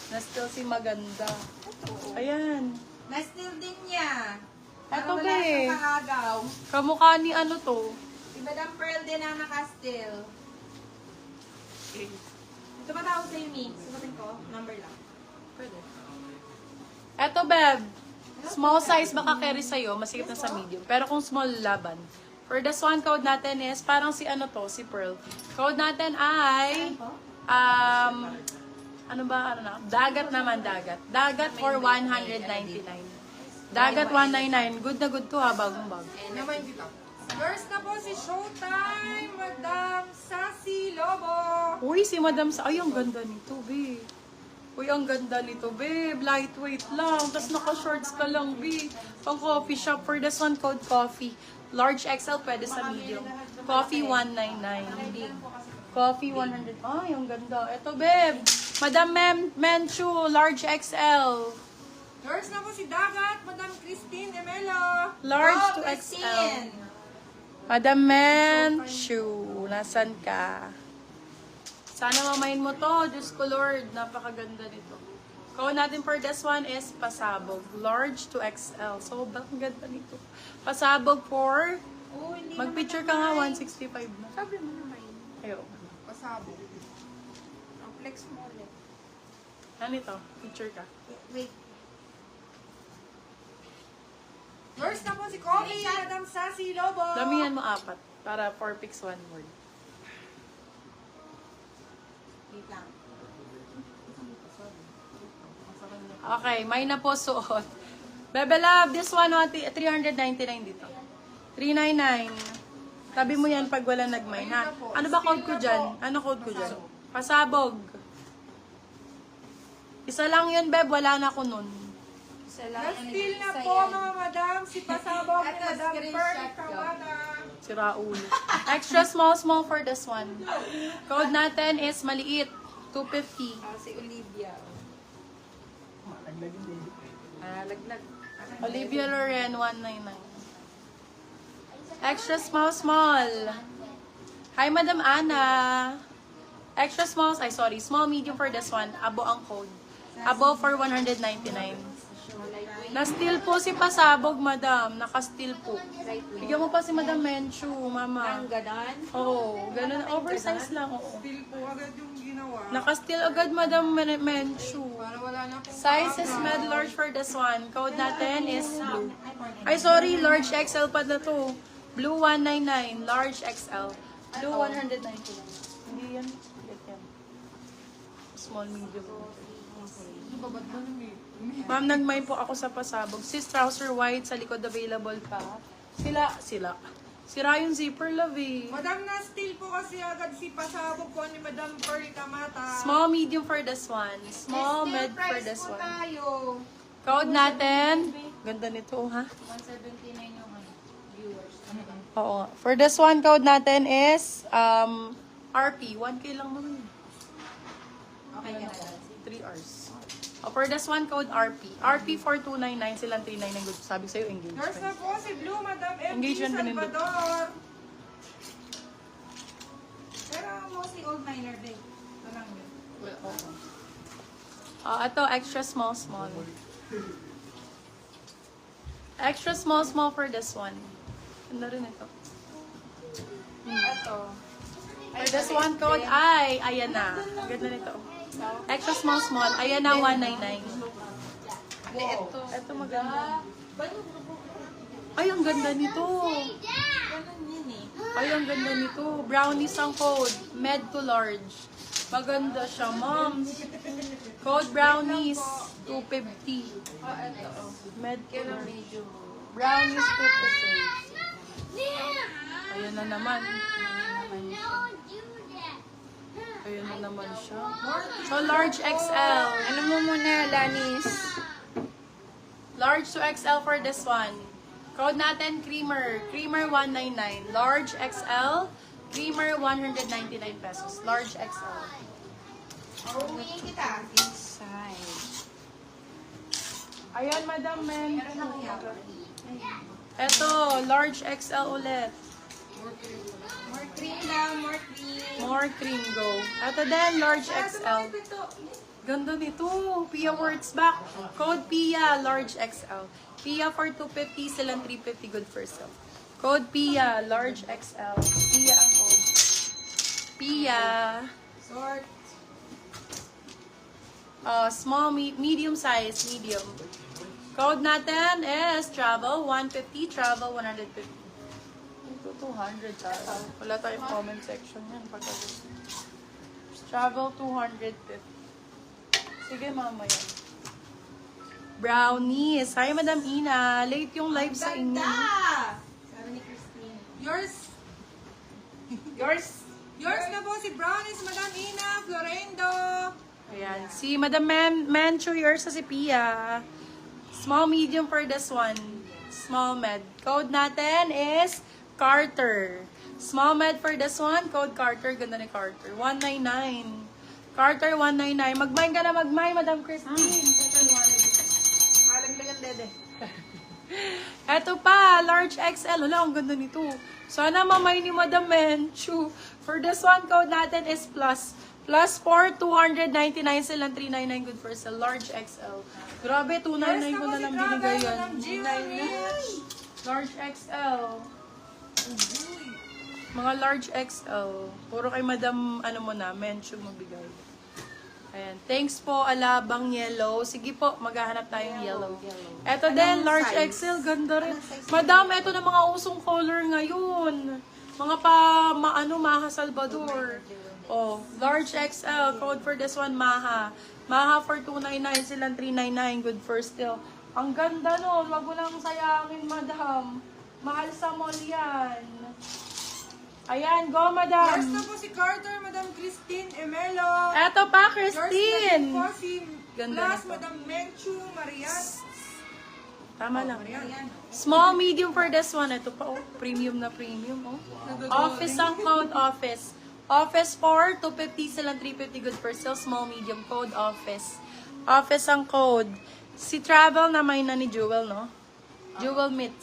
Na-still si maganda. Ayan. Na-steal din niya. Eto, Para wala be. siyang kaagaw. Kamukha ni ano to? Si Madam Pearl din ang naka-steal. Ito ba tawag sa'yo, Mi? Sumatin ko? Number lang. Pwede. Eto, Beb. Small size baka carry sa'yo, masikip na sa medium. Pero kung small, laban. For the swan code natin is, parang si ano to, si Pearl. Code natin ay, ano ba, ano na? Dagat naman, dagat. Dagat for 199. Dagat 199. Good na good to ha, bagong bago. Naman dito. First na po si Showtime, Madam Sassy Lobo. Uy, si Madam Sa... Ay, ang ganda nito, babe. Uy, ang ganda nito, babe. Lightweight lang. Tapos naka-shorts ka lang, babe. Pang coffee shop. For this one, code coffee. Large XL, pwede sa medium. Coffee 199. Coffee 100. Ay, ang ganda. Ito, babe. Madam Menchu, large XL. First na po si Dagat, Madam Christine Emelo. Large Go, to Christine. XL. Madam Menchu, nasan ka? Sana mamayin mo to. Diyos ko, Lord. Napakaganda nito. Code natin for this one is pasabog. Large to XL. So, bakit ganda nito? Pasabog for... Oh, hindi Mag-picture ka nga, 165 na. Sabi mo naman. Ayaw. Pasabo. Ang flex mo ulit. Ano ito? Picture ka. Wait. First na po si Coffee, Madam Sassy Lobo. Damihan mo 4 para 4 pics 1 word. Wait lang. Okay, may na po suot. Bebe Love, this one, 399 dito. 399. Sabi mo yan pag wala nagmay, ha? Ano ba code ko dyan? Ano code ko dyan? Pasabog. Isa lang yun, Beb. Wala na ko nun. Na-steal na po, mga madam. Si Pasabog ni Madam Pearl Kawada. Si Raul. Extra small for this one. Code natin is maliit. 250. Si Olivia. Laglag. Olivia Loren, 199. Extra small. Hi, Madam Ana. Extra small, small medium for this one. Abo ang code. Abo for 199. Na-steal po si Pasabog, Madam. Naka-steal po. Bigyan mo pa si Madam Menchu, Mama. Ang ganon. Oo, ganun. Oversize lang, oo. Steal po agad yung ginawa. Naka-steal agad, Madam Menchu. Para wala na po. Size is med large for this one. Code natin is blue. Ay, sorry, large XL pa na to. Blue 199, large XL. Blue 199. Hindi yan. Get yan. Small, medium. Ma'am, nagmay po ako sa Pasabog. Sis, trouser white, sa likod available pa. Sira yung zipper, love eh. Madam, na-steal po kasi agad si Pasabog po ni Madam Pearl Kamata. Small, medium for this one. Small, Still med for price this po one. tayo. Code natin. Ganda nito, ha? 179 yung viewers. Oo. For this one, code natin is RP. 1K lang naman. Okay ka na. 3 hours. For this one, code RP. RP 4299, silang 39 good. Sabi sa'yo, First engagement. na po si Blue, Madam MG Engagement din nito. Salvador. Pero mostly old miner din. Ito lang yun. Ito, extra small. Extra small for this one. Ganda rin ito. Ito. For this one, code ay, ayan na. Ganda nito. Extra small. Ayan na, 199. Ito maganda. Ay, ang ganda nito. Ganun yun eh. Ay, ang ganda nito. Brownies ang code. Med to large. Maganda siya, ma'am. Code brownies. 250. Ito. Med to Kailan large. medyo. Brownies 250. Ayan na naman. Ayan na naman siya. So, large XL. Ano mo muna, Lanis? Large to XL for this one. Code natin, Creamer. Creamer 199. Large XL. Creamer 199 pesos. Large XL. Uwiin kita. Inside. Ayan, Madam Men. Eto, large XL ulit. More cream lang, more cream. More cream, go. Eto din, large Para sa XL. mga pito. Ganda nito. Pia Words back. Code PIA, large XL. PIA for 250, silang 350, good for sale. Code PIA, large XL. PIA ang code. PIA. Sort. Small, medium size, medium. Code natin is travel 150, travel 150. Ito 200 tayo. Wala tayong comment section yan. Travel 250. Sige, mamaya. Brownies. Hi, Madam Ina. Late yung live sa inyo. Ganda! Sabi ni Christine. Yours. Yours na po si Brownies, Madam Ina, Florendo. Ayan. Si Madam Manchu, yours sa si Pia. Small, medium for this one. Small med. Code natin is Carter. Small med for this one. Code Carter. Ganda ni Carter. 199. Carter, 199. Mag-mine ka na mag-mine, Madam Christine. Malaglag ang dede. Eto pa, large XL. Wala, ang ganda nito. Sana mamay ni Madam Manchu. For this one, code natin is plus. Plus 4, 299 silang 399 good for sale. Large XL. Grabe, 299 ko na lang binigay yan. Madam Jill. Large XL. Mga large XL. Puro kay Madam, ano mo na, Manchu magbigay. Ayan. Thanks po, Alabang Yellow. Sige po, maghahanap tayong yellow. Eto din, large XL. Ganda rin. Madam, eto na mga usong color ngayon. Mga Maha Salvador. Oh, large XL. Code for this one, Maha. Maha for 299, silang 399. Good for still. Ang ganda nun. Wag mo lang sayangin, Madam. Mahal sa mall yan. Ayan, go, Madam. Yours na po si Carter, Madam Christine Emelo. Eto pa, Yours Christine. na po si Ganda Plus, nito. Madam Menchu, Marian. Tama lang. Marian. Small, medium for this one. Ito pa, oh. Premium na premium, oh. Office ang code, office. Office for 250 silang 350 good for sale. Small, medium code, office. Office ang code. Si Travel na may na ni Jewel, no? Jewel Meets.